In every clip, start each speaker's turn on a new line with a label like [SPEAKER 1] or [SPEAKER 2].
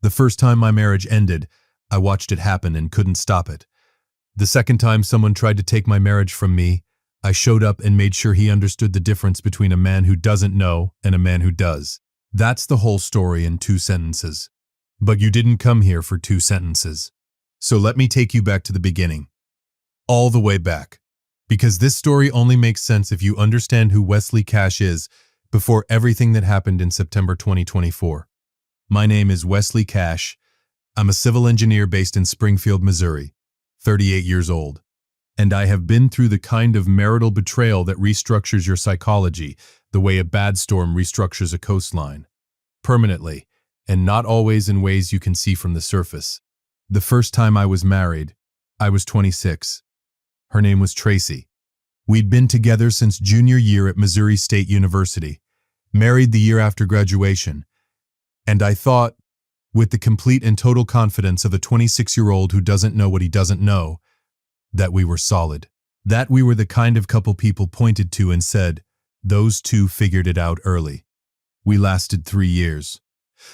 [SPEAKER 1] The first time my marriage ended, I watched it happen and couldn't stop it. The second time someone tried to take my marriage from me, I showed up and made sure he understood the difference between a man who doesn't know and a man who does. That's the whole story in 2 sentences. But you didn't come here for 2 sentences. So let me take you back to the beginning. All the way back. Because this story only makes sense if you understand who Wesley Cash is before everything that happened in September 2024. My name is Wesley Cash. I'm a civil engineer based in Springfield, Missouri, 38 years old. And I have been through the kind of marital betrayal that restructures your psychology the way a bad storm restructures a coastline. Permanently, and not always in ways you can see from the surface. The first time I was married, I was 26. Her name was Tracy. We'd been together since junior year at Missouri State University, married the year after graduation, and I thought, with the complete and total confidence of a 26-year-old who doesn't know what he doesn't know, that we were solid. That we were the kind of couple people pointed to and said, those two figured it out early. We lasted 3 years.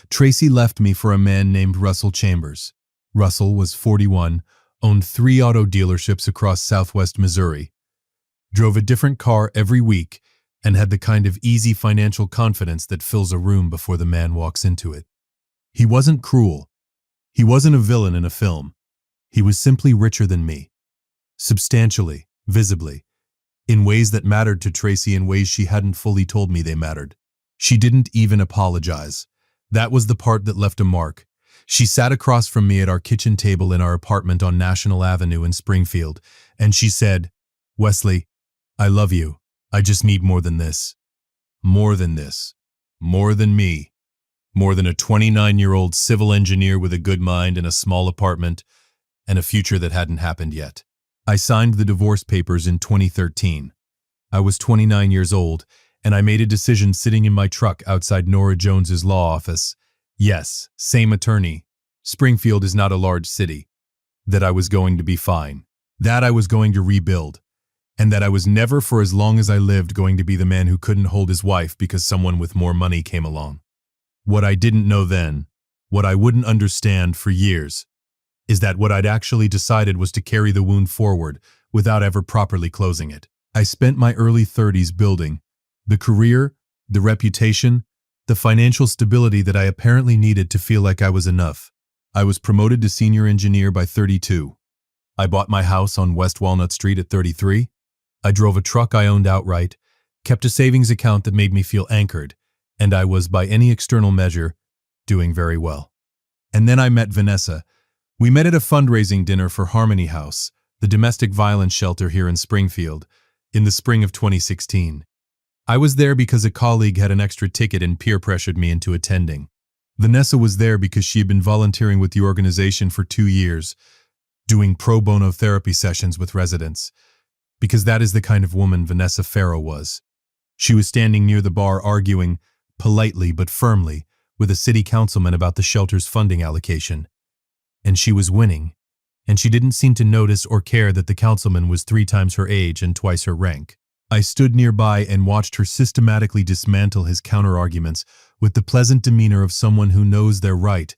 [SPEAKER 1] Tracy left me for a man named Russell Chambers. Russell was 41, owned 3 auto dealerships across southwest Missouri, drove a different car every week, and had the kind of easy financial confidence that fills a room before the man walks into it. He wasn't cruel. He wasn't a villain in a film. He was simply richer than me. Substantially, visibly, in ways that mattered to Tracy in ways she hadn't fully told me they mattered. She didn't even apologize. That was the part that left a mark. She sat across from me at our kitchen table in our apartment on National Avenue in Springfield, and she said, "Wesley, I love you. I just need more than this. More than this. More than me. More than a 29-year-old civil engineer with a good mind and a small apartment and a future that hadn't happened yet." I signed the divorce papers in 2013. I was 29 years old, and I made a decision sitting in my truck outside Nora Jones's law office. Yes, same attorney. Springfield is not a large city. That I was going to be fine. That I was going to rebuild. And that I was never, for as long as I lived, going to be the man who couldn't hold his wife because someone with more money came along. What I didn't know then, what I wouldn't understand for years, is that what I'd actually decided was to carry the wound forward without ever properly closing it. I spent my early 30s building the career, the reputation, the financial stability that I apparently needed to feel like I was enough. I was promoted to senior engineer by 32. I bought my house on West Walnut Street at 33. I drove a truck I owned outright, kept a savings account that made me feel anchored, and I was, by any external measure, doing very well. And then I met Vanessa. We met at a fundraising dinner for Harmony House, the domestic violence shelter here in Springfield, in the spring of 2016. I was there because a colleague had an extra ticket and peer pressured me into attending. Vanessa was there because she had been volunteering with the organization for 2 years, doing pro bono therapy sessions with residents, because that is the kind of woman Vanessa Farrow was. She was standing near the bar arguing, politely but firmly, with a city councilman about the shelter's funding allocation. And she was winning, and she didn't seem to notice or care that the councilman was 3 times her age and twice her rank. I stood nearby and watched her systematically dismantle his counter-arguments with the pleasant demeanor of someone who knows they're right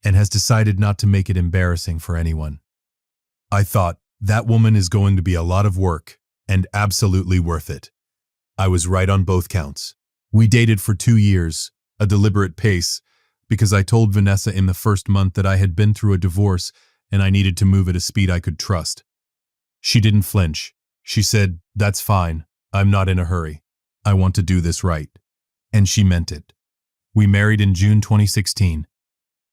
[SPEAKER 1] and has decided not to make it embarrassing for anyone. I thought, that woman is going to be a lot of work, and absolutely worth it. I was right on both counts. We dated for 2 years, a deliberate pace, because I told Vanessa in the first month that I had been through a divorce and I needed to move at a speed I could trust. She didn't flinch. She said, "That's fine. I'm not in a hurry. I want to do this right." And she meant it. We married in June 2016.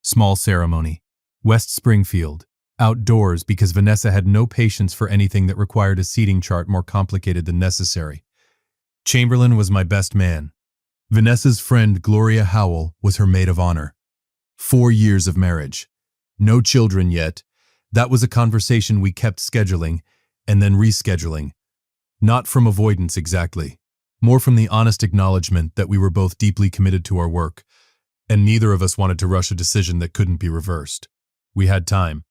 [SPEAKER 1] Small ceremony. West Springfield. Outdoors because Vanessa had no patience for anything that required a seating chart more complicated than necessary. Chamberlain was my best man. Vanessa's friend Gloria was her maid of honor. 4 years of marriage. No children yet. That was a conversation we kept scheduling and then rescheduling. Not from avoidance exactly. More from the honest acknowledgement that we were both deeply committed to our work, and neither of us wanted to rush a decision that couldn't be reversed. We had time.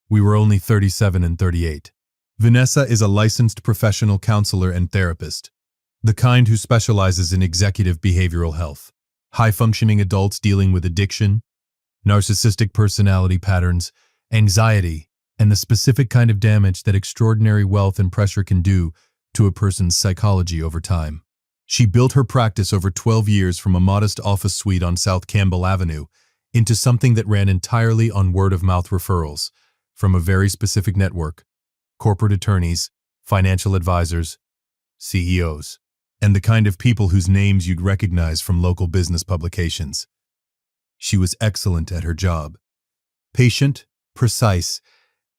[SPEAKER 1] We were only 37 and 38. Vanessa is a licensed professional counselor and therapist, the kind who specializes in executive behavioral health, high-functioning adults dealing with addiction, narcissistic personality patterns, anxiety, and the specific kind of damage that extraordinary wealth and pressure can do to a person's psychology over time. She built her practice over 12 years from a modest office suite on South Campbell Avenue into something that ran entirely on word-of-mouth referrals from a very specific network: corporate attorneys, financial advisors, CEOs, and the kind of people whose names you'd recognize from local business publications. She was excellent at her job, patient, precise,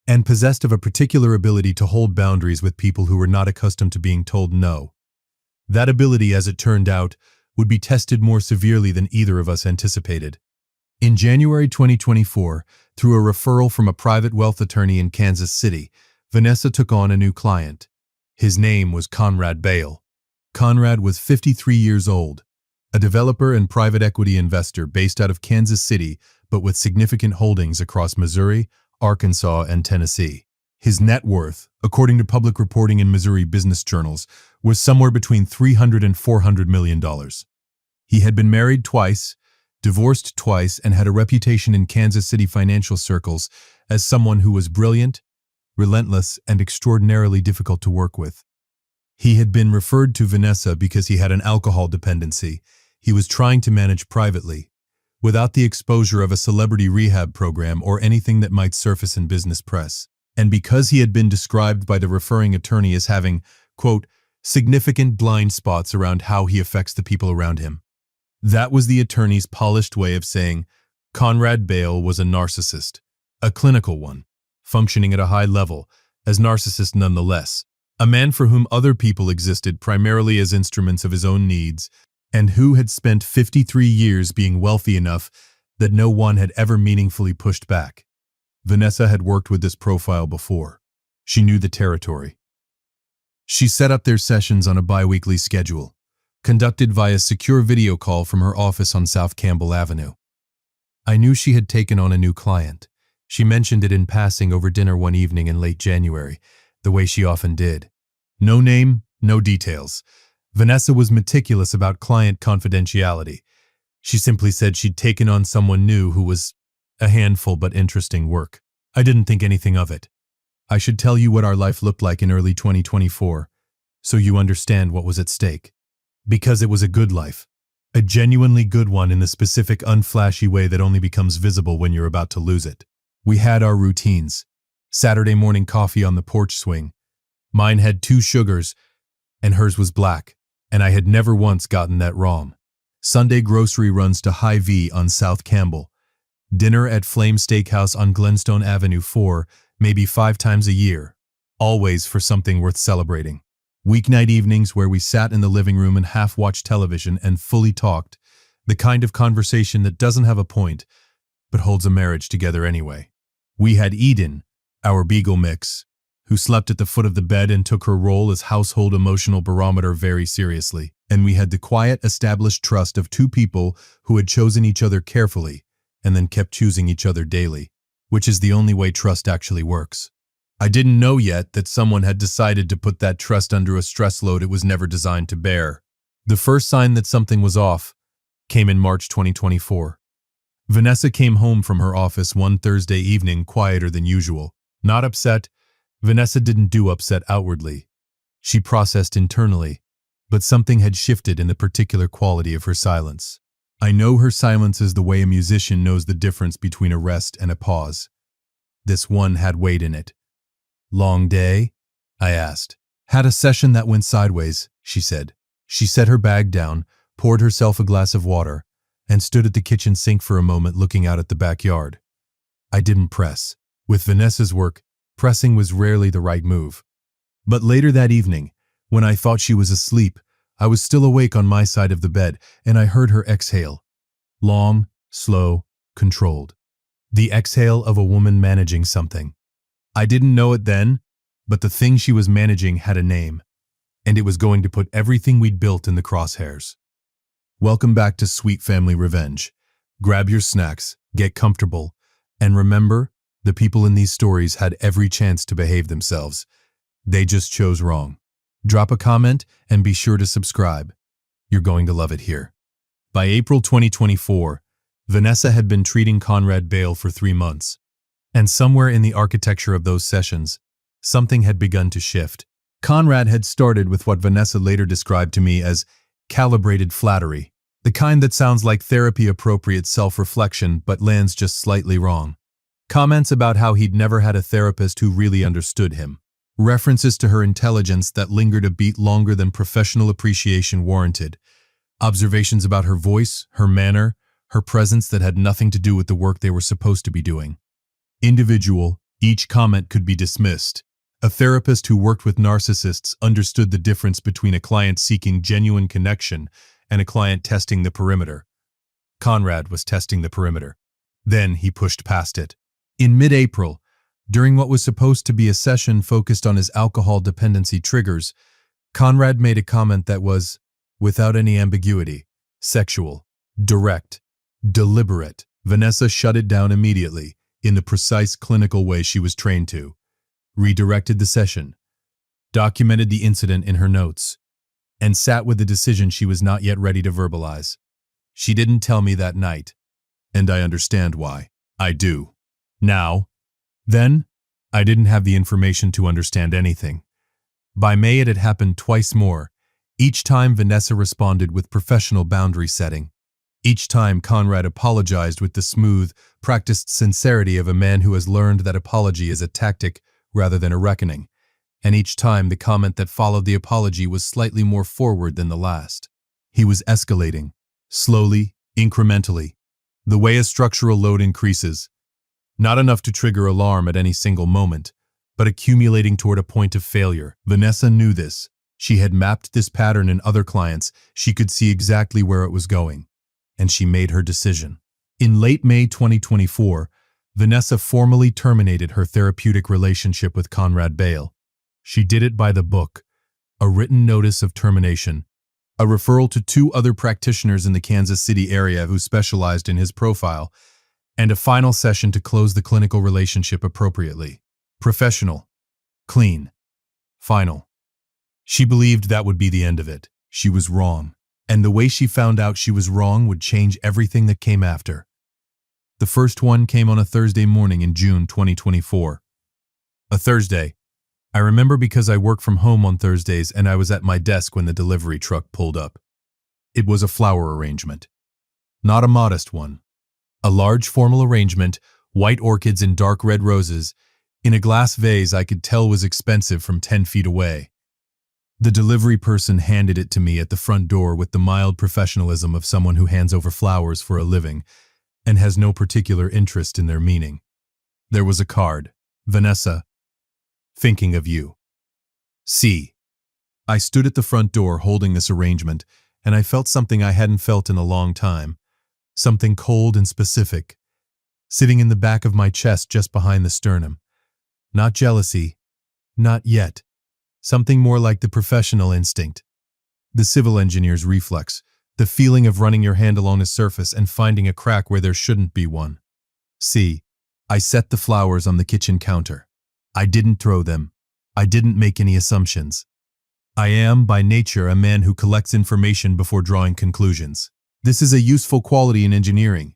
[SPEAKER 1] and possessed of a particular ability to hold boundaries with people who were not accustomed to being told no. That ability, as it turned out, would be tested more severely than either of us anticipated. In January 2024, through a referral from a private wealth attorney in Kansas City, Vanessa took on a new client. His name was Conrad Bale. Conrad was 53 years old, a developer and private equity investor based out of Kansas City, but with significant holdings across Missouri, Arkansas, and Tennessee. His net worth, according to public reporting in Missouri business journals, was somewhere between $300 and $400 million. He had been married twice, divorced twice, and had a reputation in Kansas City financial circles as someone who was brilliant, relentless, and extraordinarily difficult to work with. He had been referred to Vanessa because he had an alcohol dependency he was trying to manage privately, without the exposure of a celebrity rehab program or anything that might surface in business press, and because he had been described by the referring attorney as having, quote, significant blind spots around how he affects the people around him. That was the attorney's polished way of saying Conrad Bale was a narcissist, a clinical one, functioning at a high level, as narcissist nonetheless, a man for whom other people existed primarily as instruments of his own needs, and who had spent 53 years being wealthy enough that no one had ever meaningfully pushed back. Vanessa had worked with this profile before. She knew the territory. She set up their sessions on a bi-weekly schedule, conducted via secure video call from her office on South Campbell Avenue. I knew she had taken on a new client. She mentioned it in passing over dinner one evening in late January, the way she often did. No name, no details. Vanessa was meticulous about client confidentiality. She simply said she'd taken on someone new who was a handful but interesting work. I didn't think anything of it. I should tell you what our life looked like in early 2024, so you understand what was at stake. Because it was a good life. A genuinely good one in the specific unflashy way that only becomes visible when you're about to lose it. We had our routines. Saturday morning coffee on the porch swing. Mine had 2 sugars, and hers was black, and I had never once gotten that wrong. Sunday grocery runs to Hy-Vee on South Campbell. Dinner at Flame Steakhouse on Glenstone Avenue 4, maybe 5 times a year. Always for something worth celebrating. Weeknight evenings where we sat in the living room and half-watched television and fully talked, the kind of conversation that doesn't have a point, but holds a marriage together anyway. We had Eden, our beagle mix, who slept at the foot of the bed and took her role as household emotional barometer very seriously. And we had the quiet, established trust of 2 people who had chosen each other carefully and then kept choosing each other daily, which is the only way trust actually works. I didn't know yet that someone had decided to put that trust under a stress load it was never designed to bear. The first sign that something was off came in March 2024. Vanessa came home from her office one Thursday evening quieter than usual. Not upset. Vanessa didn't do upset outwardly. She processed internally, but something had shifted in the particular quality of her silence. I know her silence is the way a musician knows the difference between a rest and a pause. This one had weight in it. Long day? I asked. Had a session that went sideways, she said. She set her bag down, poured herself a glass of water, and stood at the kitchen sink for a moment looking out at the backyard. I didn't press. With Vanessa's work, pressing was rarely the right move. But later that evening, when I thought she was asleep, I was still awake on my side of the bed, and I heard her exhale. Long, slow, controlled. The exhale of a woman managing something. I didn't know it then, but the thing she was managing had a name, and it was going to put everything we'd built in the crosshairs. Welcome back to Sweet Family Revenge. Grab your snacks, get comfortable, and remember, the people in these stories had every chance to behave themselves. They just chose wrong. Drop a comment and be sure to subscribe. You're going to love it here. By April 2024, Vanessa had been treating Conrad Bale for 3 months, and somewhere in the architecture of those sessions, something had begun to shift. Conrad had started with what Vanessa later described to me as calibrated flattery, the kind that sounds like therapy-appropriate self-reflection but lands just slightly wrong. Comments about how he'd never had a therapist who really understood him. References to her intelligence that lingered a beat longer than professional appreciation warranted. Observations about her voice, her manner, her presence that had nothing to do with the work they were supposed to be doing. Individual, each comment could be dismissed. A therapist who worked with narcissists understood the difference between a client seeking genuine connection and a client testing the perimeter. Conrad was testing the perimeter. Then he pushed past it. In mid-April, during what was supposed to be a session focused on his alcohol dependency triggers, Conrad made a comment that was, without any ambiguity, sexual, direct, deliberate. Vanessa shut it down immediately, in the precise clinical way she was trained to, redirected the session, documented the incident in her notes, and sat with the decision she was not yet ready to verbalize. She didn't tell me that night, and I understand why. I do. Now. Then, I didn't have the information to understand anything. By May it had happened twice more. Each time Vanessa responded with professional boundary setting. Each time Conrad apologized with the smooth, practiced sincerity of a man who has learned that apology is a tactic rather than a reckoning. And each time the comment that followed the apology was slightly more forward than the last. He was escalating, slowly, incrementally, the way a structural load increases. Not enough to trigger alarm at any single moment, but accumulating toward a point of failure. Vanessa knew this. She had mapped this pattern in other clients. She could see exactly where it was going. And she made her decision. In late May 2024, Vanessa formally terminated her therapeutic relationship with Conrad Bale. She did it by the book, a written notice of termination, a referral to 2 other practitioners in the Kansas City area who specialized in his profile, and a final session to close the clinical relationship appropriately. Professional, clean, final. She believed that would be the end of it. She was wrong. And the way she found out she was wrong would change everything that came after. The first one came on a Thursday morning in June 2024. A Thursday. I remember because I work from home on Thursdays and I was at my desk when the delivery truck pulled up. It was a flower arrangement. Not a modest one. A large formal arrangement, white orchids and dark red roses, in a glass vase I could tell was expensive from 10 feet away. The delivery person handed it to me at the front door with the mild professionalism of someone who hands over flowers for a living and has no particular interest in their meaning. There was a card. Vanessa, thinking of you. C. I stood at the front door holding this arrangement, and I felt something I hadn't felt in a long time. Something cold and specific, sitting in the back of my chest just behind the sternum. Not jealousy. Not yet. Something more like the professional instinct. The civil engineer's reflex, the feeling of running your hand along a surface and finding a crack where there shouldn't be one. C. I set the flowers on the kitchen counter. I didn't throw them. I didn't make any assumptions. I am, by nature, a man who collects information before drawing conclusions. This is a useful quality in engineering.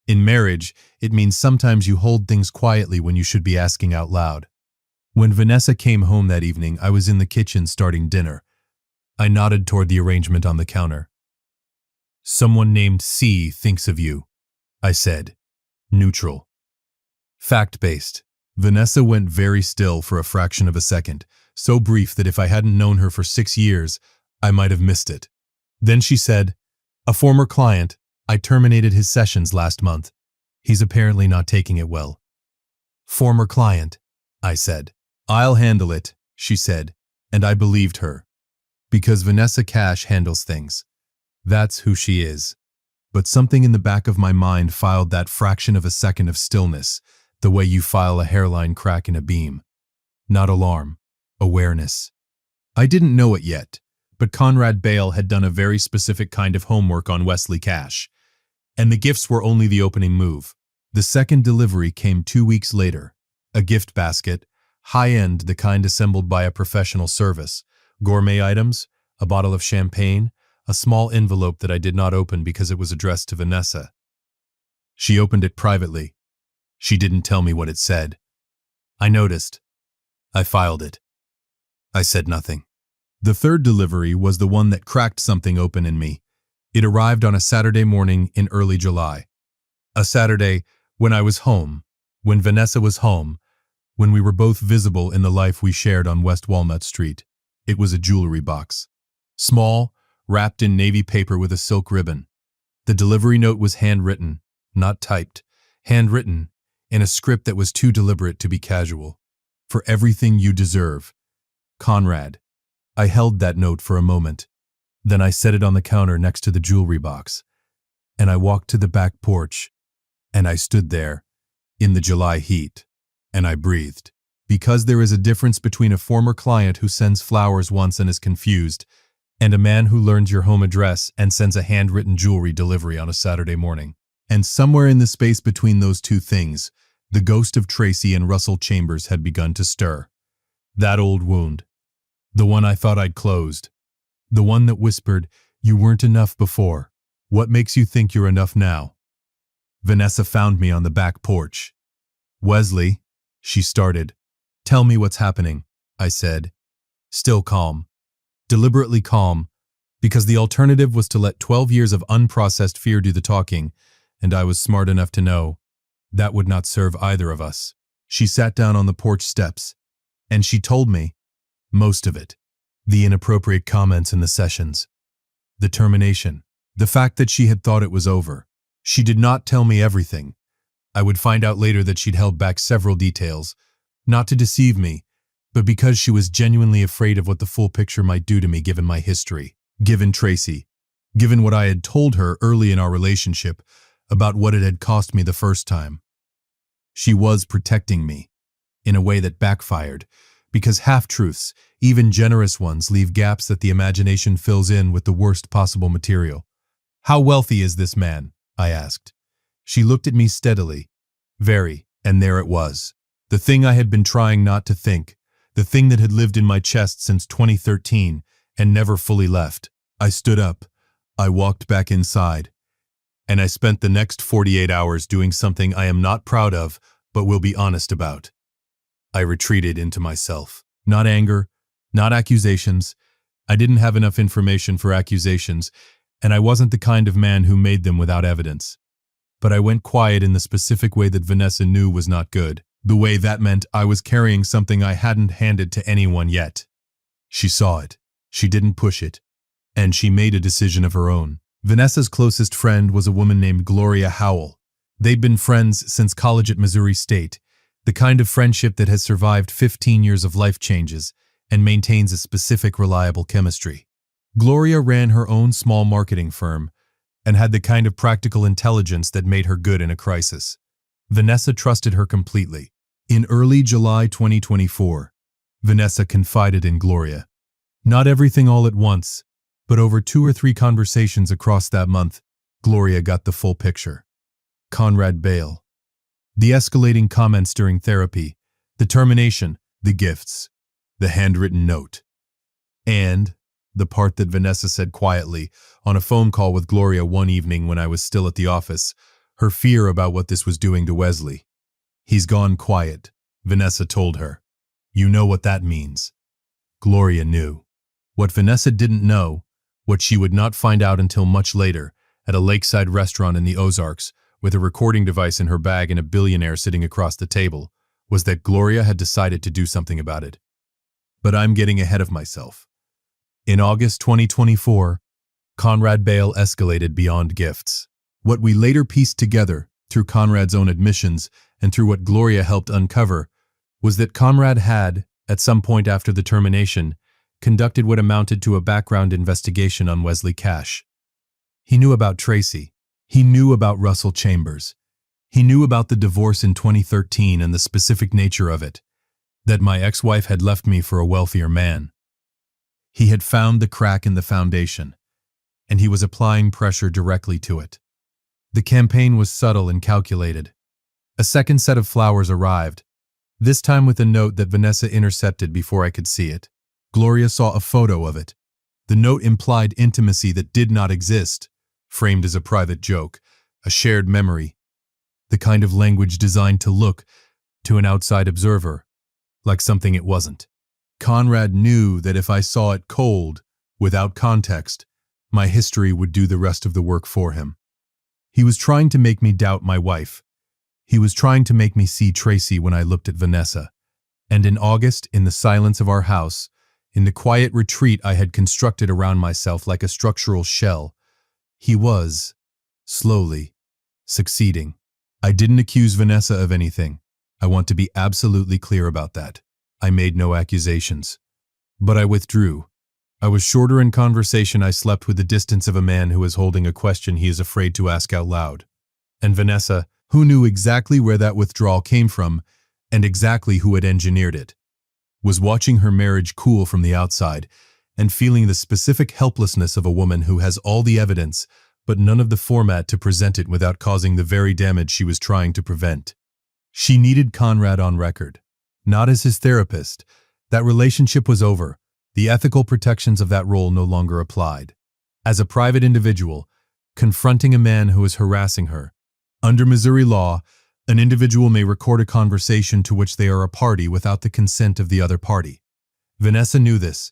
[SPEAKER 1] In marriage, it means sometimes you hold things quietly when you should be asking out loud. When Vanessa came home that evening, I was in the kitchen starting dinner. I nodded toward the arrangement on the counter. Someone named C thinks of you, I said. Neutral. Fact-based. Vanessa went very still for a fraction of a second, so brief that if I hadn't known her for 6 years, I might have missed it. Then she said, a former client, I terminated his sessions last month. He's apparently not taking it well. Former client, I said. I'll handle it, she said, and I believed her. Because Vanessa Cash handles things. That's who she is. But something in the back of my mind filed that fraction of a second of stillness, the way you file a hairline crack in a beam. Not alarm, awareness. I didn't know it yet, but Conrad Bale had done a very specific kind of homework on Wesley Cash. And the gifts were only the opening move. The second delivery came 2 weeks later. A gift basket, high-end, the kind assembled by a professional service, gourmet items, a bottle of champagne, a small envelope that I did not open because it was addressed to Vanessa. She opened it privately. She didn't tell me what it said. I noticed. I filed it. I said nothing. The third delivery was the one that cracked something open in me. It arrived on a Saturday morning in early July. A Saturday when I was home, when Vanessa was home, when we were both visible in the life we shared on West Walnut Street. It was a jewelry box. Small, wrapped in navy paper with a silk ribbon. The delivery note was handwritten, not typed. Handwritten, in a script that was too deliberate to be casual. For everything you deserve. Conrad. I held that note for a moment. Then I set it on the counter next to the jewelry box. And I walked to the back porch. And I stood there, in the July heat. And I breathed. Because there is a difference between a former client who sends flowers once and is confused, and a man who learns your home address and sends a handwritten jewelry delivery on a Saturday morning. And somewhere in the space between those two things, the ghost of Tracy and Russell Chambers had begun to stir. That old wound. The one I thought I'd closed. The one that whispered, "You weren't enough before. What makes you think you're enough now?" Vanessa found me on the back porch. "Wesley," she started. "Tell me what's happening," I said. Still calm. Deliberately calm, because the alternative was to let 12 years of unprocessed fear do the talking, and I was smart enough to know that would not serve either of us. She sat down on the porch steps, and she told me most of it. The inappropriate comments in the sessions. The termination. The fact that she had thought it was over. She did not tell me everything. I would find out later that she'd held back several details, not to deceive me, but because she was genuinely afraid of what the full picture might do to me given my history, given Tracy, given what I had told her early in our relationship about what it had cost me the first time. She was protecting me, in a way that backfired, because half-truths, even generous ones, leave gaps that the imagination fills in with the worst possible material. "How wealthy is this man?" I asked. She looked at me steadily. Very, and there it was. The thing I had been trying not to think, the thing that had lived in my chest since 2013 and never fully left. I stood up. I walked back inside. And I spent the next 48 hours doing something I am not proud of, but will be honest about. I retreated into myself. Not anger, not accusations. I didn't have enough information for accusations, and I wasn't the kind of man who made them without evidence. But I went quiet in the specific way that Vanessa knew was not good. The way that meant I was carrying something I hadn't handed to anyone yet. She saw it. She didn't push it. And she made a decision of her own. Vanessa's closest friend was a woman named Gloria Howell. They'd been friends since college at Missouri State, the kind of friendship that has survived 15 years of life changes and maintains a specific, reliable chemistry. Gloria ran her own small marketing firm and had the kind of practical intelligence that made her good in a crisis. Vanessa trusted her completely. In early July 2024, Vanessa confided in Gloria. Not everything all at once, but over 2 or 3 conversations across that month, Gloria got the full picture. Conrad Bale. The escalating comments during therapy, the termination, the gifts, the handwritten note. And the part that Vanessa said quietly on a phone call with Gloria one evening when I was still at the office, her fear about what this was doing to Wesley. "He's gone quiet," Vanessa told her. "You know what that means." Gloria knew. What Vanessa didn't know, what she would not find out until much later, at a lakeside restaurant in the Ozarks, with a recording device in her bag and a billionaire sitting across the table, was that Gloria had decided to do something about it. But I'm getting ahead of myself. In August 2024, Conrad Bale escalated beyond gifts. What we later pieced together, through Conrad's own admissions and through what Gloria helped uncover, was that Conrad had, at some point after the termination, conducted what amounted to a background investigation on Wesley Cash. He knew about Tracy. He knew about Russell Chambers. He knew about the divorce in 2013 and the specific nature of it, that my ex-wife had left me for a wealthier man. He had found the crack in the foundation, and he was applying pressure directly to it. The campaign was subtle and calculated. A second set of flowers arrived, this time with a note that Vanessa intercepted before I could see it. Gloria saw a photo of it. The note implied intimacy that did not exist, framed as a private joke, a shared memory, the kind of language designed to look, to an outside observer, like something it wasn't. Conrad knew that if I saw it cold, without context, my history would do the rest of the work for him. He was trying to make me doubt my wife. He was trying to make me see Tracy when I looked at Vanessa. And in August, in the silence of our house, in the quiet retreat I had constructed around myself like a structural shell, he was, slowly, succeeding. I didn't accuse Vanessa of anything. I want to be absolutely clear about that. I made no accusations. But I withdrew. I was shorter in conversation. I slept with the distance of a man who is holding a question he is afraid to ask out loud. And Vanessa, who knew exactly where that withdrawal came from and exactly who had engineered it, was watching her marriage cool from the outside and feeling the specific helplessness of a woman who has all the evidence but none of the format to present it without causing the very damage she was trying to prevent. She needed Conrad on record, not as his therapist. That relationship was over. The ethical protections of that role no longer applied. As a private individual, confronting a man who is harassing her. Under Missouri law, an individual may record a conversation to which they are a party without the consent of the other party. Vanessa knew this.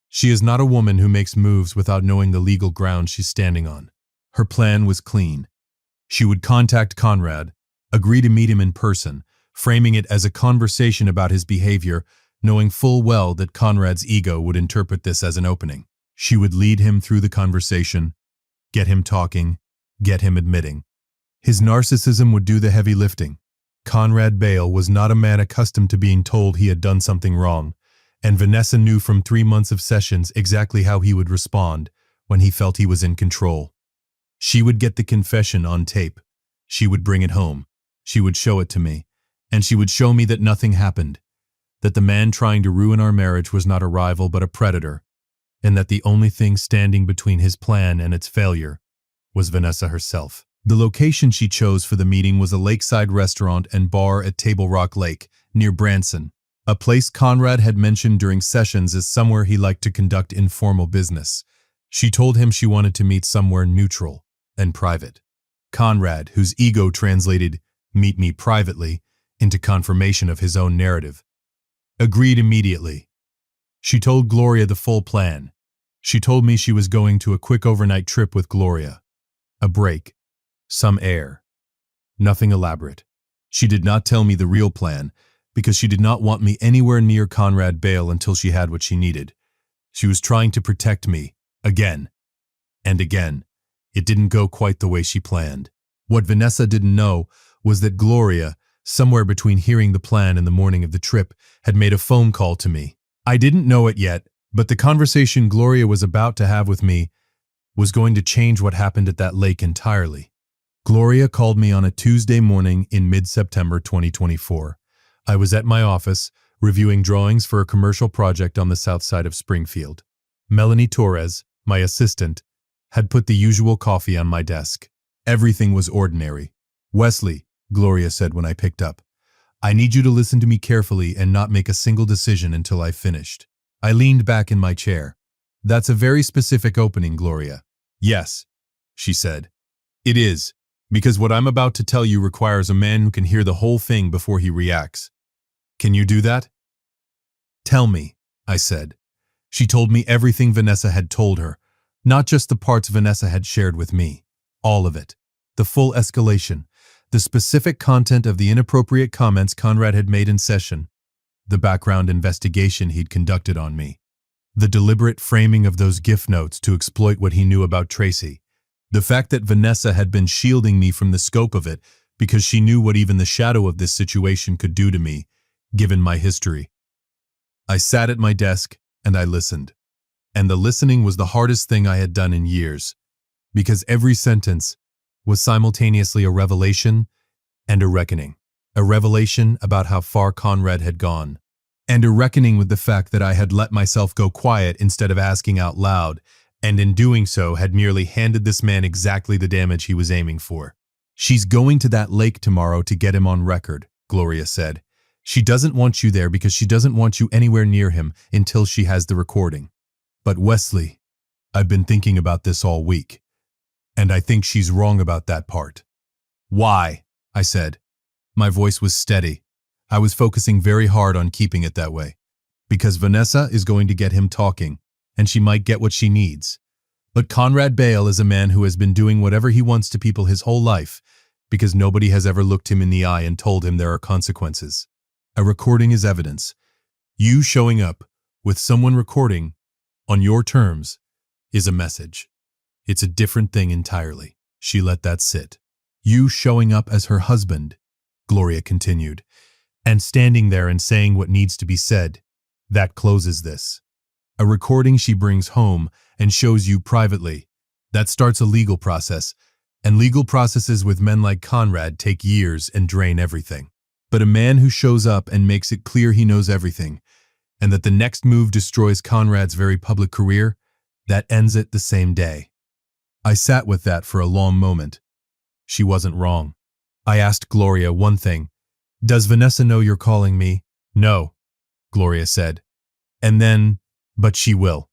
[SPEAKER 1] She is not a woman who makes moves without knowing the legal ground she's standing on. Her plan was clean. She would contact Conrad, agree to meet him in person, framing it as a conversation about his behavior, knowing full well that Conrad's ego would interpret this as an opening. She would lead him through the conversation, get him talking, get him admitting. His narcissism would do the heavy lifting. Conrad Bale was not a man accustomed to being told he had done something wrong, and Vanessa knew from 3 months of sessions exactly how he would respond when he felt he was in control. She would get the confession on tape. She would bring it home. She would show it to me, and she would show me that nothing happened, that the man trying to ruin our marriage was not a rival but a predator, and that the only thing standing between his plan and its failure was Vanessa herself. The location she chose for the meeting was a lakeside restaurant and bar at Table Rock Lake, near Branson, a place Conrad had mentioned during sessions as somewhere he liked to conduct informal business. She told him she wanted to meet somewhere neutral and private. Conrad, whose ego translated "meet me privately" into confirmation of his own narrative, agreed immediately. She told Gloria the full plan. She told me she was going to a quick overnight trip with Gloria. A break. Some air. Nothing elaborate. She did not tell me the real plan because she did not want me anywhere near Conrad Bale until she had what she needed. She was trying to protect me, again and again. It didn't go quite the way she planned. What Vanessa didn't know was that Gloria, somewhere between hearing the plan and the morning of the trip, had made a phone call to me. I didn't know it yet, but the conversation Gloria was about to have with me was going to change what happened at that lake entirely. Gloria called me on a Tuesday morning in mid-September 2024. I was at my office, reviewing drawings for a commercial project on the south side of Springfield. Melanie Torres, my assistant, had put the usual coffee on my desk. Everything was ordinary. "Wesley," Gloria said when I picked up, "I need you to listen to me carefully and not make a single decision until I've finished." I leaned back in my chair. "That's a very specific opening, Gloria." "Yes," she said. "It is, because what I'm about to tell you requires a man who can hear the whole thing before he reacts. Can you do that?" "Tell me," I said. She told me everything Vanessa had told her, not just the parts Vanessa had shared with me. All of it. The full escalation. The specific content of the inappropriate comments Conrad had made in session. The background investigation he'd conducted on me. The deliberate framing of those gift notes to exploit what he knew about Tracy. The fact that Vanessa had been shielding me from the scope of it because she knew what even the shadow of this situation could do to me, given my history. I sat at my desk and I listened. And the listening was the hardest thing I had done in years, because every sentence was simultaneously a revelation and a reckoning. A revelation about how far Conrad had gone, and a reckoning with the fact that I had let myself go quiet instead of asking out loud, and in doing so had merely handed this man exactly the damage he was aiming for. "She's going to that lake tomorrow to get him on record," Gloria said. "She doesn't want you there because she doesn't want you anywhere near him until she has the recording. But Wesley, I've been thinking about this all week, and I think she's wrong about that part." "Why?" I said. My voice was steady. I was focusing very hard on keeping it that way. Because Vanessa is going to get him talking, and she might get what she needs. But Conrad Bale is a man who has been doing whatever he wants to people his whole life, because nobody has ever looked him in the eye and told him there are consequences. A recording is evidence. You showing up with someone recording on your terms is a message. It's a different thing entirely. She let that sit. You showing up as her husband, Gloria continued, and standing there and saying what needs to be said, that closes this. A recording she brings home and shows you privately. That starts a legal process, and legal processes with men like Conrad take years and drain everything. But a man who shows up and makes it clear he knows everything, and that the next move destroys Conrad's very public career, that ends it the same day. I sat with that for a long moment. She wasn't wrong. I asked Gloria one thing. Does Vanessa know you're calling me? No, Gloria said. And then, but she will.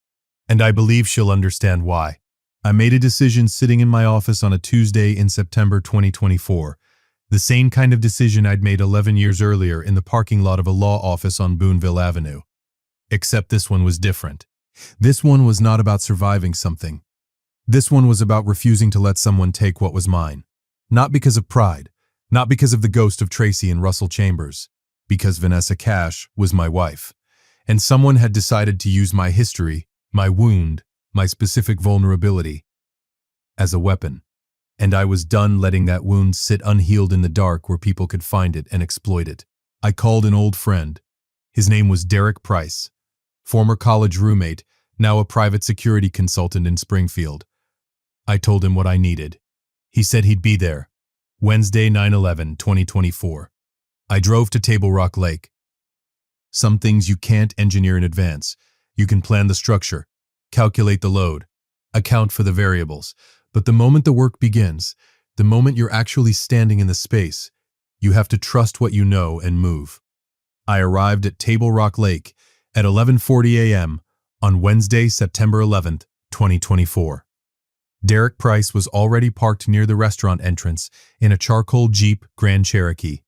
[SPEAKER 1] And I believe she'll understand why. I made a decision sitting in my office on a Tuesday in September 2024. The same kind of decision I'd made 11 years earlier in the parking lot of a law office on Boonville Avenue. Except this one was different. This one was not about surviving something. This one was about refusing to let someone take what was mine. Not because of pride, not because of the ghost of Tracy and Russell Chambers, because Vanessa Cash was my wife. And someone had decided to use my history, my wound, my specific vulnerability, as a weapon. And I was done letting that wound sit unhealed in the dark where people could find it and exploit it. I called an old friend. His name was Derek Price, former college roommate, now a private security consultant in Springfield. I told him what I needed. He said he'd be there. Wednesday, 9/11/2024. I drove to Table Rock Lake. Some things you can't engineer in advance. You can plan the structure, calculate the load, account for the variables. But the moment the work begins, the moment you're actually standing in the space, you have to trust what you know and move. I arrived at Table Rock Lake at 11:40 a.m. on Wednesday, September 11th, 2024. Derek Price was already parked near the restaurant entrance in a charcoal Jeep Grand Cherokee,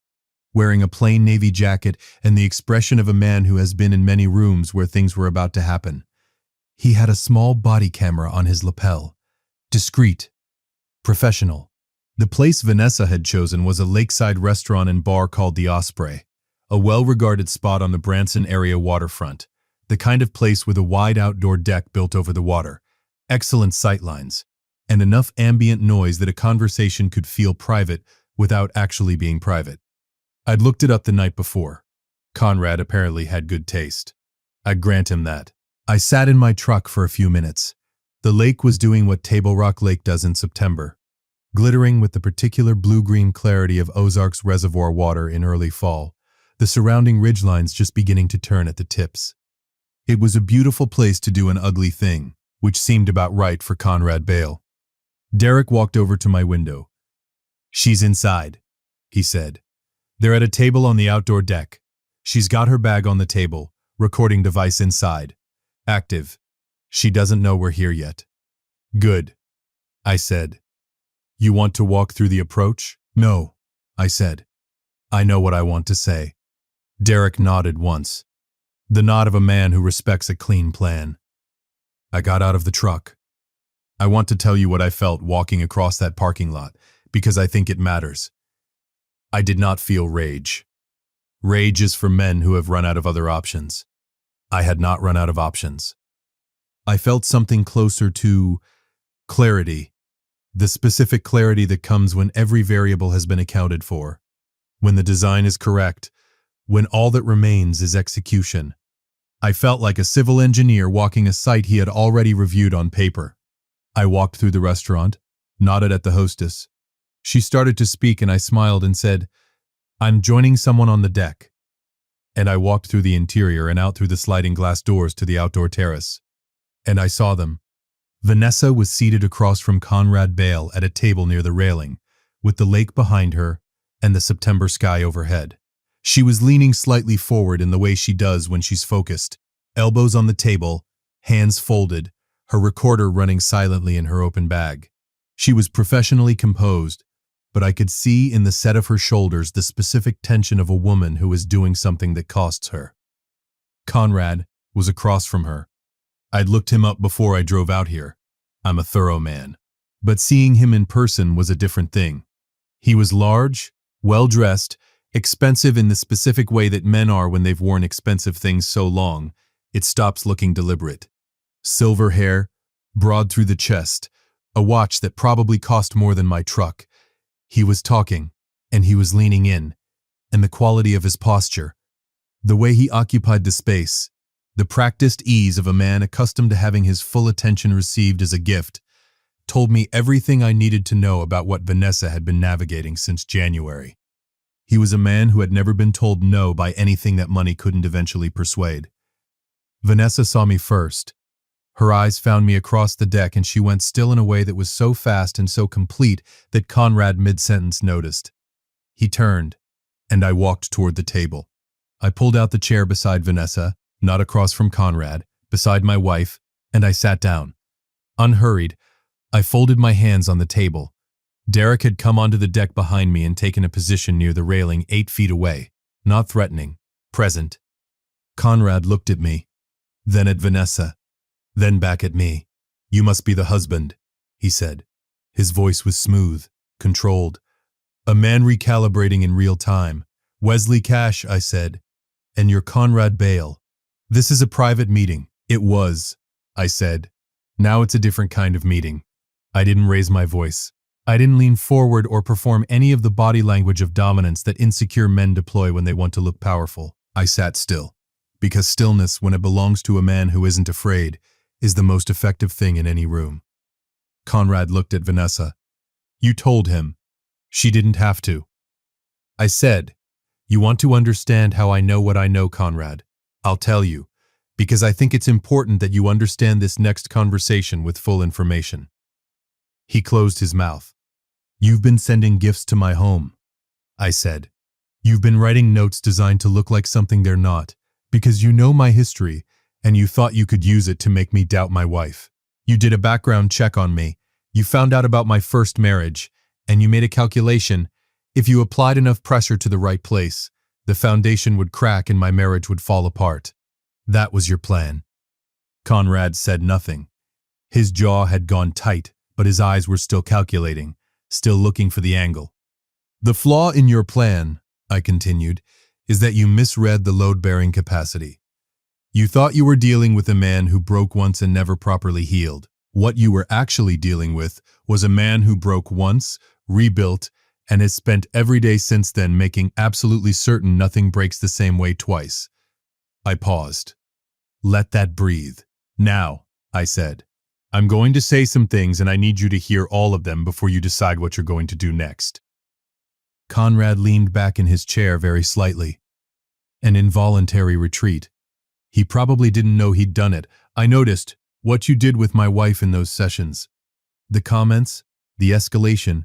[SPEAKER 1] wearing a plain navy jacket and the expression of a man who has been in many rooms where things were about to happen. He had a small body camera on his lapel. Discreet. Professional. The place Vanessa had chosen was a lakeside restaurant and bar called the Osprey, a well-regarded spot on the Branson area waterfront, the kind of place with a wide outdoor deck built over the water, excellent sightlines, and enough ambient noise that a conversation could feel private without actually being private. I'd looked it up the night before. Conrad apparently had good taste. I'd grant him that. I sat in my truck for a few minutes. The lake was doing what Table Rock Lake does in September, glittering with the particular blue-green clarity of Ozark's reservoir water in early fall, the surrounding ridgelines just beginning to turn at the tips. It was a beautiful place to do an ugly thing, which seemed about right for Conrad Bale. Derek walked over to my window. She's inside, he said. They're at a table on the outdoor deck. She's got her bag on the table, recording device inside. Active. She doesn't know we're here yet. Good, I said. You want to walk through the approach? No, I said. I know what I want to say. Derek nodded once. The nod of a man who respects a clean plan. I got out of the truck. I want to tell you what I felt walking across that parking lot, because I think it matters. I did not feel rage. Rage is for men who have run out of other options. I had not run out of options. I felt something closer to clarity, the specific clarity that comes when every variable has been accounted for, when the design is correct, when all that remains is execution. I felt like a civil engineer walking a site he had already reviewed on paper. I walked through the restaurant, nodded at the hostess. She started to speak and I smiled and said, I'm joining someone on the deck. And I walked through the interior and out through the sliding glass doors to the outdoor terrace. And I saw them. Vanessa was seated across from Conrad Bale at a table near the railing, with the lake behind her and the September sky overhead. She was leaning slightly forward in the way she does when she's focused, elbows on the table, hands folded, her recorder running silently in her open bag. She was professionally composed, but I could see in the set of her shoulders the specific tension of a woman who is doing something that costs her. Conrad was across from her. I'd looked him up before I drove out here. I'm a thorough man. But seeing him in person was a different thing. He was large, well-dressed, expensive in the specific way that men are when they've worn expensive things so long, it stops looking deliberate. Silver hair, broad through the chest, a watch that probably cost more than my truck. He was talking, and he was leaning in, and the quality of his posture, the way he occupied the space, the practiced ease of a man accustomed to having his full attention received as a gift, told me everything I needed to know about what Vanessa had been navigating since January. He was a man who had never been told no by anything that money couldn't eventually persuade. Vanessa saw me first. Her eyes found me across the deck, and she went still in a way that was so fast and so complete that Conrad mid-sentence noticed. He turned, and I walked toward the table. I pulled out the chair beside Vanessa, not across from Conrad, beside my wife, and I sat down. Unhurried, I folded my hands on the table. Derek had come onto the deck behind me and taken a position near the railing 8 feet away, not threatening, present. Conrad looked at me, then at Vanessa, then back at me. "You must be the husband," he said. His voice was smooth, controlled. A man recalibrating in real time. "Wesley Cash," I said. "And you're Conrad Bale. This is a private meeting." "It was," I said. "Now it's a different kind of meeting." I didn't raise my voice. I didn't lean forward or perform any of the body language of dominance that insecure men deploy when they want to look powerful. I sat still, because stillness, when it belongs to a man who isn't afraid, is the most effective thing in any room. Conrad looked at Vanessa. "You told him. She didn't have to." I said, "You want to understand how I know what I know, Conrad? I'll tell you, because I think it's important that you understand this next conversation with full information." He closed his mouth. "You've been sending gifts to my home," I said. "You've been writing notes designed to look like something they're not, because you know my history, and you thought you could use it to make me doubt my wife. You did a background check on me, you found out about my first marriage, and you made a calculation. If you applied enough pressure to the right place, the foundation would crack and my marriage would fall apart. That was your plan." Conrad said nothing. His jaw had gone tight, but his eyes were still calculating, still looking for the angle. "The flaw in your plan," I continued, "is that you misread the load-bearing capacity. You thought you were dealing with a man who broke once and never properly healed. What you were actually dealing with was a man who broke once, rebuilt, and has spent every day since then making absolutely certain nothing breaks the same way twice." I paused. "Let that breathe. Now," I said, "I'm going to say some things and I need you to hear all of them before you decide what you're going to do next." Conrad leaned back in his chair very slightly. An involuntary retreat. He probably didn't know he'd done it. "I noticed what you did with my wife in those sessions. The comments, the escalation,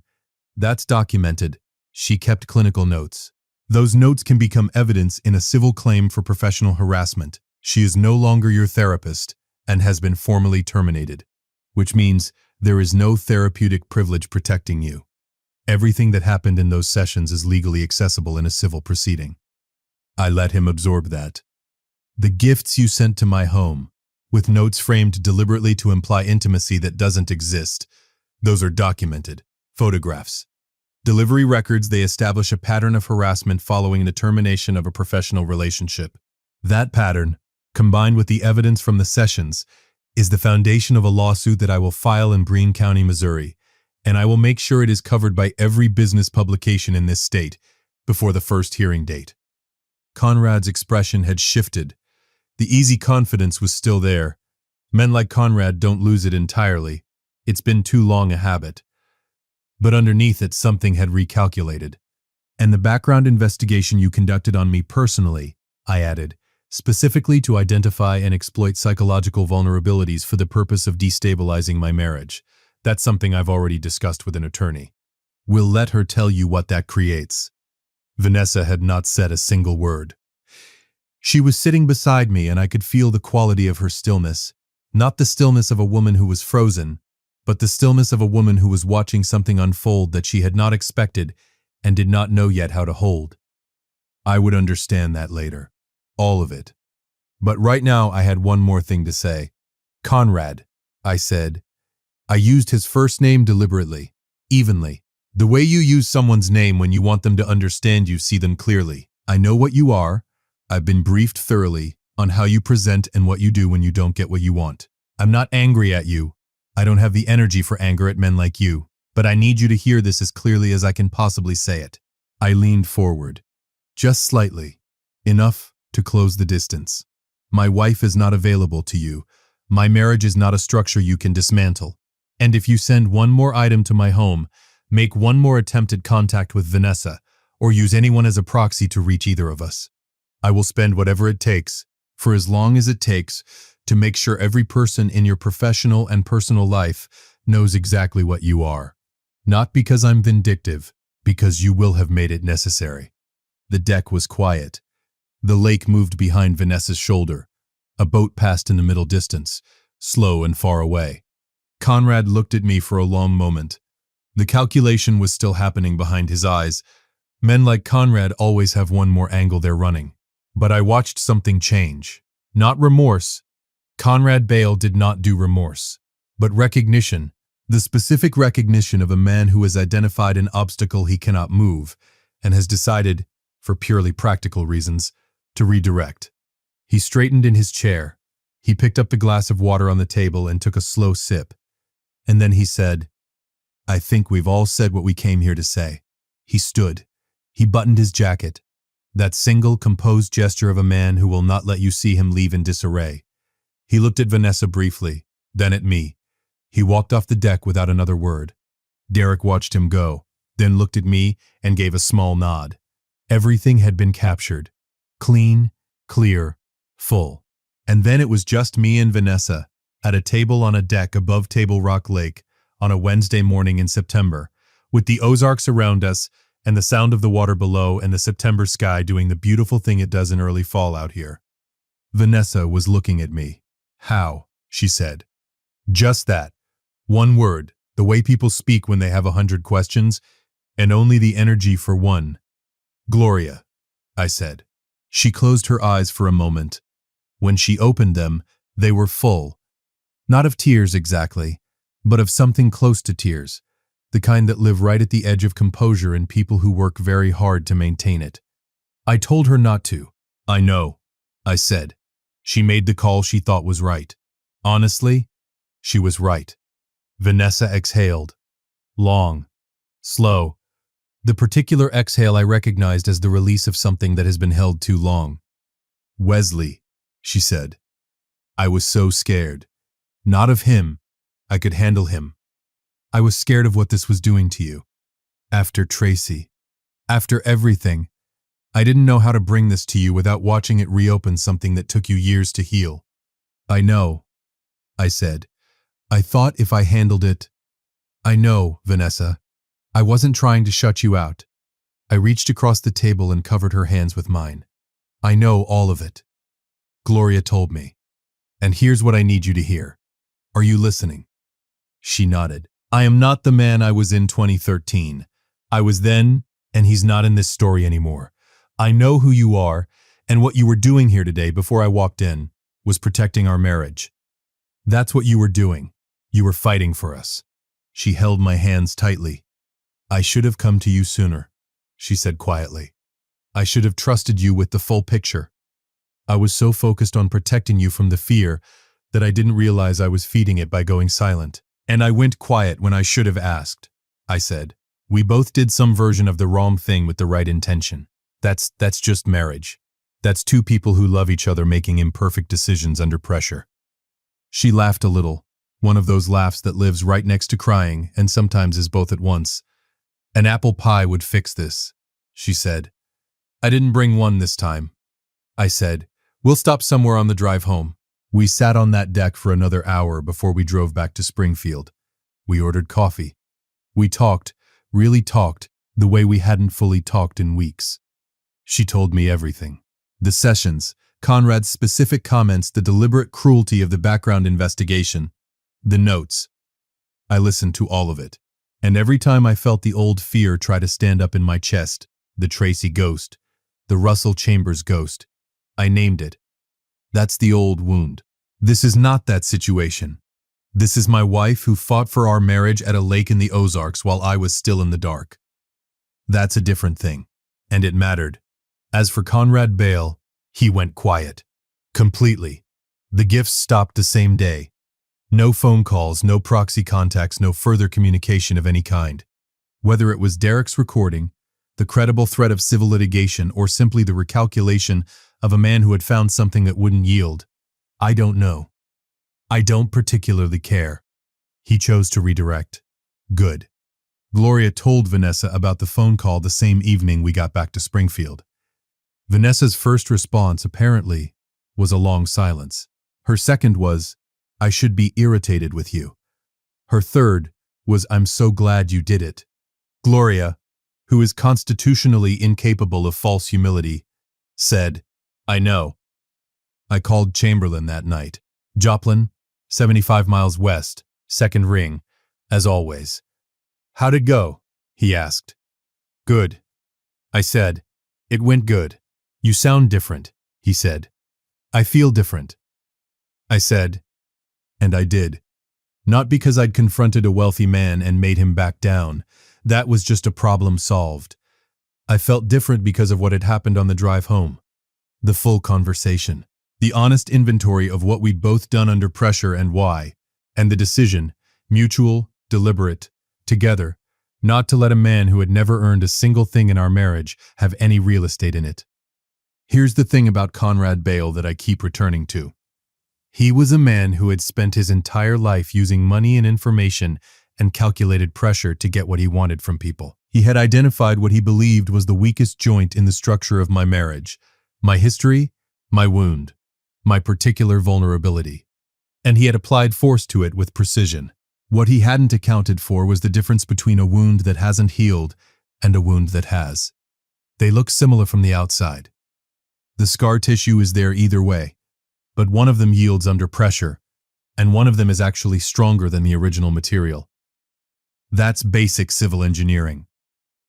[SPEAKER 1] that's documented. She kept clinical notes. Those notes can become evidence in a civil claim for professional harassment. She is no longer your therapist and has been formally terminated, which means there is no therapeutic privilege protecting you. Everything that happened in those sessions is legally accessible in a civil proceeding." I let him absorb that. "The gifts you sent to my home, with notes framed deliberately to imply intimacy that doesn't exist, those are documented. Photographs. Delivery records, they establish a pattern of harassment following the termination of a professional relationship. That pattern, combined with the evidence from the sessions, is the foundation of a lawsuit that I will file in Greene County, Missouri, and I will make sure it is covered by every business publication in this state before the first hearing date." Conrad's expression had shifted. The easy confidence was still there. Men like Conrad don't lose it entirely. It's been too long a habit. But underneath it, something had recalculated. "And the background investigation you conducted on me personally," I added, "specifically to identify and exploit psychological vulnerabilities for the purpose of destabilizing my marriage. That's something I've already discussed with an attorney. We'll let her tell you what that creates." Vanessa had not said a single word. She was sitting beside me and I could feel the quality of her stillness, not the stillness of a woman who was frozen, but the stillness of a woman who was watching something unfold that she had not expected and did not know yet how to hold. I would understand that later. All of it. But right now I had one more thing to say. Conrad, I said. I used his first name deliberately, evenly. The way you use someone's name when you want them to understand you, see them clearly. I know what you are. I've been briefed thoroughly on how you present and what you do when you don't get what you want. I'm not angry at you. I don't have the energy for anger at men like you, but I need you to hear this as clearly as I can possibly say it. I leaned forward. Just slightly. Enough to close the distance. My wife is not available to you. My marriage is not a structure you can dismantle. And if you send one more item to my home, make one more attempt at contact with Vanessa, or use anyone as a proxy to reach either of us, I will spend whatever it takes, for as long as it takes, to make sure every person in your professional and personal life knows exactly what you are. Not because I'm vindictive, because you will have made it necessary. The deck was quiet. The lake moved behind Vanessa's shoulder. A boat passed in the middle distance, slow and far away. Conrad looked at me for a long moment. The calculation was still happening behind his eyes. Men like Conrad always have one more angle they're running. But I watched something change. Not remorse. Conrad Bale did not do remorse. But recognition. The specific recognition of a man who has identified an obstacle he cannot move and has decided, for purely practical reasons, to redirect. He straightened in his chair. He picked up the glass of water on the table and took a slow sip. And then he said, I think we've all said what we came here to say. He stood. He buttoned his jacket. That single, composed gesture of a man who will not let you see him leave in disarray. He looked at Vanessa briefly, then at me. He walked off the deck without another word. Derek watched him go, then looked at me and gave a small nod. Everything had been captured. Clean, clear, full. And then it was just me and Vanessa, at a table on a deck above Table Rock Lake, on a Wednesday morning in September, with the Ozarks around us and the sound of the water below and the September sky doing the beautiful thing it does in early fall out here. Vanessa was looking at me. How? She said. Just that. One word, the way people speak when they have 100 questions, and only the energy for one. Gloria, I said. She closed her eyes for a moment. When she opened them, they were full. Not of tears exactly, but of something close to tears, the kind that live right at the edge of composure in people who work very hard to maintain it. I told her not to. I know, I said. She made the call she thought was right. Honestly, she was right. Vanessa exhaled. Long. Slow. The particular exhale I recognized as the release of something that has been held too long. Wesley, she said. I was so scared. Not of him. I could handle him. I was scared of what this was doing to you. After Tracy. After everything. I didn't know how to bring this to you without watching it reopen something that took you years to heal. I know, I said. I thought if I handled it. I know, Vanessa. I wasn't trying to shut you out. I reached across the table and covered her hands with mine. I know all of it. Gloria told me. And here's what I need you to hear. Are you listening? She nodded. I am not the man I was in 2013. I was then, and he's not in this story anymore. I know who you are, and what you were doing here today before I walked in was protecting our marriage. That's what you were doing. You were fighting for us. She held my hands tightly. I should have come to you sooner, she said quietly. I should have trusted you with the full picture. I was so focused on protecting you from the fear that I didn't realize I was feeding it by going silent. And I went quiet when I should have asked, I said. We both did some version of the wrong thing with the right intention. That's just marriage. That's two people who love each other making imperfect decisions under pressure. She laughed a little, one of those laughs that lives right next to crying and sometimes is both at once. An apple pie would fix this, she said. I didn't bring one this time. I said, we'll stop somewhere on the drive home. We sat on that deck for another hour before we drove back to Springfield. We ordered coffee. We talked, really talked, the way we hadn't fully talked in weeks. She told me everything. The sessions, Conrad's specific comments, the deliberate cruelty of the background investigation, the notes. I listened to all of it. And every time I felt the old fear try to stand up in my chest, the Tracy ghost, the Russell Chambers ghost, I named it. That's the old wound. This is not that situation. This is my wife who fought for our marriage at a lake in the Ozarks while I was still in the dark. That's a different thing. And it mattered. As for Conrad Bale, he went quiet. Completely. The gifts stopped the same day. No phone calls, no proxy contacts, no further communication of any kind. Whether it was Derek's recording, the credible threat of civil litigation, or simply the recalculation of a man who had found something that wouldn't yield, I don't know. I don't particularly care. He chose to redirect. Good. Gloria told Vanessa about the phone call the same evening we got back to Springfield. Vanessa's first response, apparently, was a long silence. Her second was, "I should be irritated with you." Her third was, "I'm so glad you did it." Gloria, who is constitutionally incapable of false humility, said, "I know." I called Chamberlain that night. Joplin, 75 miles west, second ring, as always. "How'd it go?" he asked. "Good," I said. "It went good." "You sound different," he said. "I feel different," I said. And I did. Not because I'd confronted a wealthy man and made him back down. That was just a problem solved. I felt different because of what had happened on the drive home. The full conversation. The honest inventory of what we'd both done under pressure and why. And the decision, mutual, deliberate, together, not to let a man who had never earned a single thing in our marriage have any real estate in it. Here's the thing about Conrad Bale that I keep returning to. He was a man who had spent his entire life using money and information and calculated pressure to get what he wanted from people. He had identified what he believed was the weakest joint in the structure of my marriage, my history, my wound, my particular vulnerability. And he had applied force to it with precision. What he hadn't accounted for was the difference between a wound that hasn't healed and a wound that has. They look similar from the outside. The scar tissue is there either way, but one of them yields under pressure, and one of them is actually stronger than the original material. That's basic civil engineering.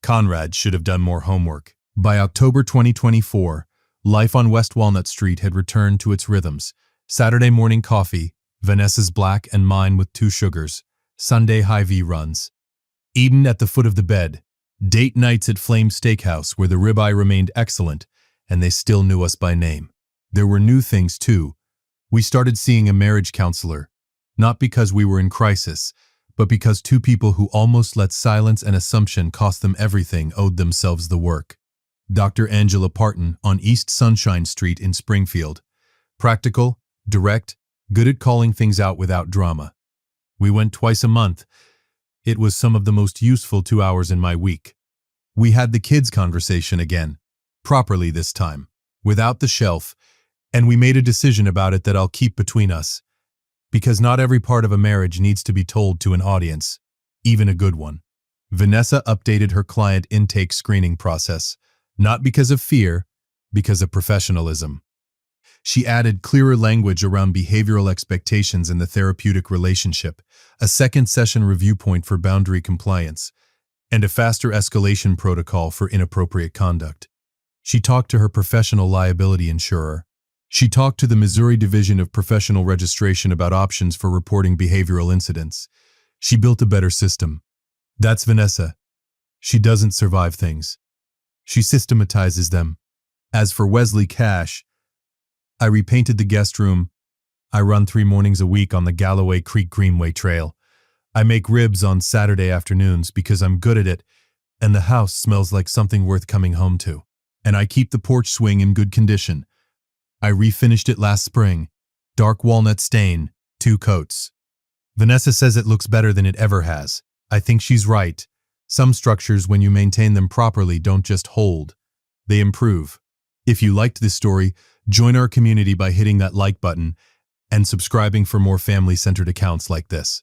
[SPEAKER 1] Conrad should have done more homework. By October 2024, life on West Walnut Street had returned to its rhythms. Saturday morning coffee, Vanessa's black and mine with 2 sugars, Sunday Hy-Vee runs. Eaten at the foot of the bed, date nights at Flame Steakhouse where the ribeye remained excellent, and they still knew us by name. There were new things too. We started seeing a marriage counselor, not because we were in crisis, but because 2 people who almost let silence and assumption cost them everything owed themselves the work. Dr. Angela Parton on East Sunshine Street in Springfield. Practical, direct, good at calling things out without drama. We went twice a month. It was some of the most useful 2 hours in my week. We had the kids' conversation again, properly this time, without the shelf, and we made a decision about it that I'll keep between us. Because not every part of a marriage needs to be told to an audience, even a good one. Vanessa updated her client intake screening process, not because of fear, because of professionalism. She added clearer language around behavioral expectations in the therapeutic relationship, a second session review point for boundary compliance, and a faster escalation protocol for inappropriate conduct. She talked to her professional liability insurer. She talked to the Missouri Division of Professional Registration about options for reporting behavioral incidents. She built a better system. That's Vanessa. She doesn't survive things. She systematizes them. As for Wesley Cash, I repainted the guest room. I run 3 mornings a week on the Galloway Creek Greenway Trail. I make ribs on Saturday afternoons because I'm good at it, and the house smells like something worth coming home to. And I keep the porch swing in good condition. I refinished it last spring. Dark walnut stain, 2 coats. Vanessa says it looks better than it ever has. I think she's right. Some structures, when you maintain them properly, don't just hold. They improve. If you liked this story, join our community by hitting that like button and subscribing for more family-centered accounts like this.